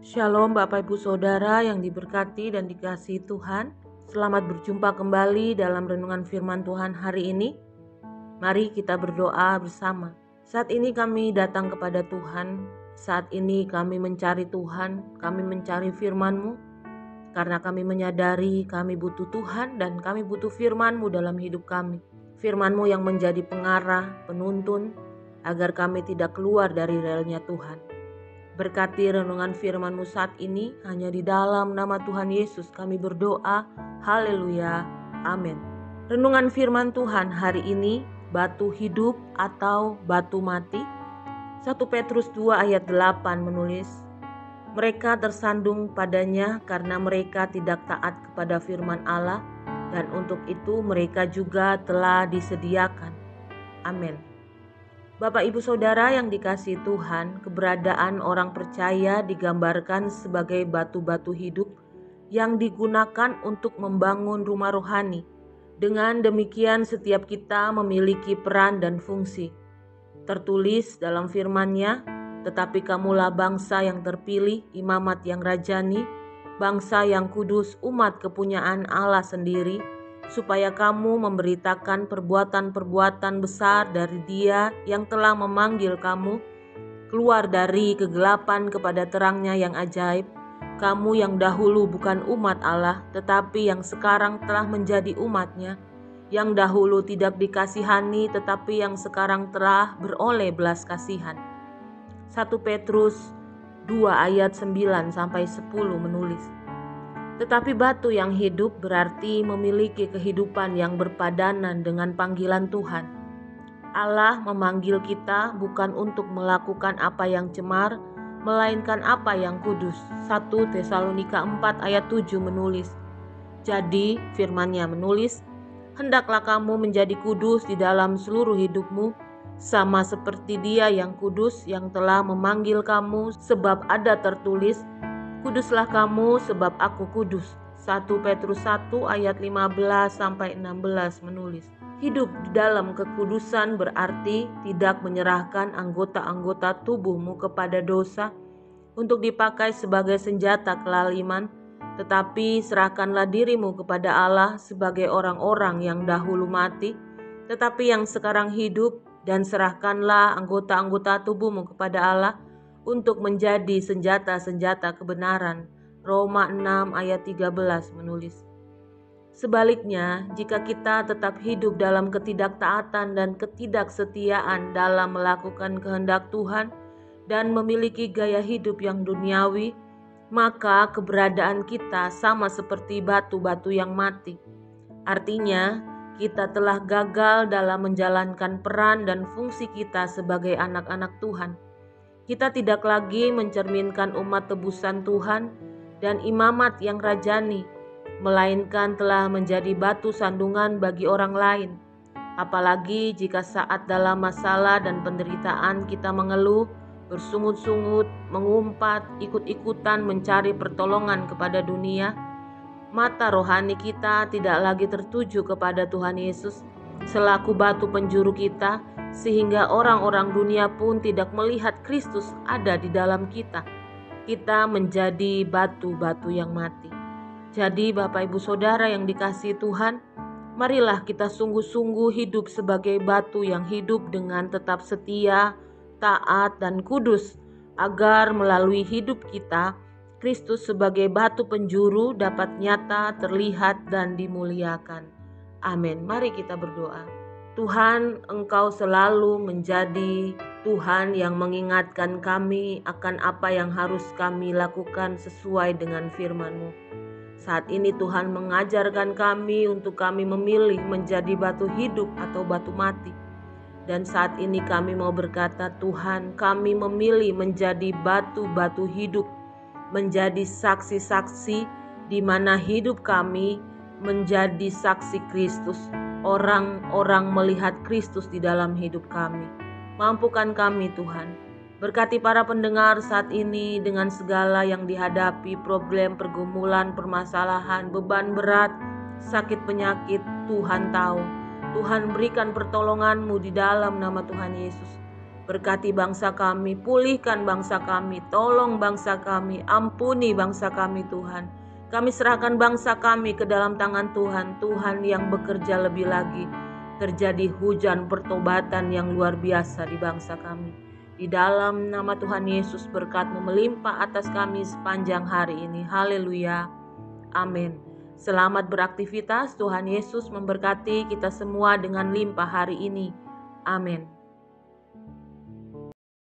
Shalom Bapak Ibu Saudara yang diberkati dan dikasihi Tuhan. Selamat berjumpa kembali dalam renungan firman Tuhan hari ini. Mari kita berdoa bersama. Saat ini kami datang kepada Tuhan. Saat ini kami mencari Tuhan, kami mencari firman-Mu. Karena kami menyadari kami butuh Tuhan dan kami butuh firman-Mu dalam hidup kami. Firman-Mu yang menjadi pengarah, penuntun, agar kami tidak keluar dari relnya Tuhan. Berkati renungan firman-Mu saat ini, hanya di dalam nama Tuhan Yesus kami berdoa. Haleluya. Amin. Renungan firman Tuhan hari ini, batu hidup atau batu mati. 1 Petrus 2 ayat 8 menulis, mereka tersandung padanya karena mereka tidak taat kepada firman Allah, dan untuk itu mereka juga telah disediakan. Amin. Bapak Ibu Saudara yang dikasihi Tuhan, keberadaan orang percaya digambarkan sebagai batu-batu hidup yang digunakan untuk membangun rumah rohani. Dengan demikian setiap kita memiliki peran dan fungsi. Tertulis dalam firman-Nya, tetapi kamulah bangsa yang terpilih, imamat yang rajani, bangsa yang kudus, umat kepunyaan Allah sendiri, supaya kamu memberitakan perbuatan-perbuatan besar dari Dia yang telah memanggil kamu keluar dari kegelapan kepada terang-Nya yang ajaib. Kamu yang dahulu bukan umat Allah, tetapi yang sekarang telah menjadi umat-Nya, yang dahulu tidak dikasihani, tetapi yang sekarang telah beroleh belas kasihan. 1 Petrus 2 ayat 9-10 menulis, tetapi batu yang hidup berarti memiliki kehidupan yang berpadanan dengan panggilan Tuhan. Allah memanggil kita bukan untuk melakukan apa yang cemar, melainkan apa yang kudus. 1 Tesalonika 4 ayat 7 menulis, jadi firman-Nya menulis, hendaklah kamu menjadi kudus di dalam seluruh hidupmu, sama seperti Dia yang kudus yang telah memanggil kamu, sebab ada tertulis, kuduslah kamu sebab aku kudus. 1 Petrus 1 ayat 15-16 menulis, hidup di dalam kekudusan berarti tidak menyerahkan anggota-anggota tubuhmu kepada dosa untuk dipakai sebagai senjata kelaliman, tetapi serahkanlah dirimu kepada Allah sebagai orang-orang yang dahulu mati, tetapi yang sekarang hidup, dan serahkanlah anggota-anggota tubuhmu kepada Allah untuk menjadi senjata-senjata kebenaran. Roma 6 ayat 13 menulis. Sebaliknya, jika kita tetap hidup dalam ketidaktaatan dan ketidaksetiaan dalam melakukan kehendak Tuhan dan memiliki gaya hidup yang duniawi, maka keberadaan kita sama seperti batu-batu yang mati. Artinya, kita telah gagal dalam menjalankan peran dan fungsi kita sebagai anak-anak Tuhan. Kita tidak lagi mencerminkan umat tebusan Tuhan dan imamat yang rajani, melainkan telah menjadi batu sandungan bagi orang lain. Apalagi jika saat dalam masalah dan penderitaan kita mengeluh, bersungut-sungut, mengumpat, ikut-ikutan mencari pertolongan kepada dunia, mata rohani kita tidak lagi tertuju kepada Tuhan Yesus selaku batu penjuru kita, sehingga orang-orang dunia pun tidak melihat Kristus ada di dalam kita. Kita menjadi batu-batu yang mati. Jadi Bapak Ibu Saudara yang dikasihi Tuhan, marilah kita sungguh-sungguh hidup sebagai batu yang hidup dengan tetap setia, taat, dan kudus, agar melalui hidup kita, Kristus sebagai batu penjuru dapat nyata, terlihat, dan dimuliakan. Amin. Mari kita berdoa. Tuhan, Engkau selalu menjadi Tuhan yang mengingatkan kami akan apa yang harus kami lakukan sesuai dengan firman-Mu. Saat ini Tuhan mengajarkan kami untuk kami memilih menjadi batu hidup atau batu mati. Dan saat ini kami mau berkata, Tuhan, kami memilih menjadi batu-batu hidup, menjadi saksi-saksi di mana hidup kami menjadi saksi Kristus. Orang-orang melihat Kristus di dalam hidup kami. Mampukan kami Tuhan. Berkati para pendengar saat ini dengan segala yang dihadapi, problem, pergumulan, permasalahan, beban berat, sakit penyakit. Tuhan tahu. Tuhan berikan pertolongan-Mu di dalam nama Tuhan Yesus. Berkati bangsa kami, pulihkan bangsa kami, tolong bangsa kami, ampuni bangsa kami Tuhan. Kami serahkan bangsa kami ke dalam tangan Tuhan, Tuhan yang bekerja lebih lagi. Terjadi hujan pertobatan yang luar biasa di bangsa kami. Di dalam nama Tuhan Yesus, berkat-Mu melimpah atas kami sepanjang hari ini. Haleluya. Amin. Selamat beraktivitas. Tuhan Yesus memberkati kita semua dengan limpah hari ini. Amin.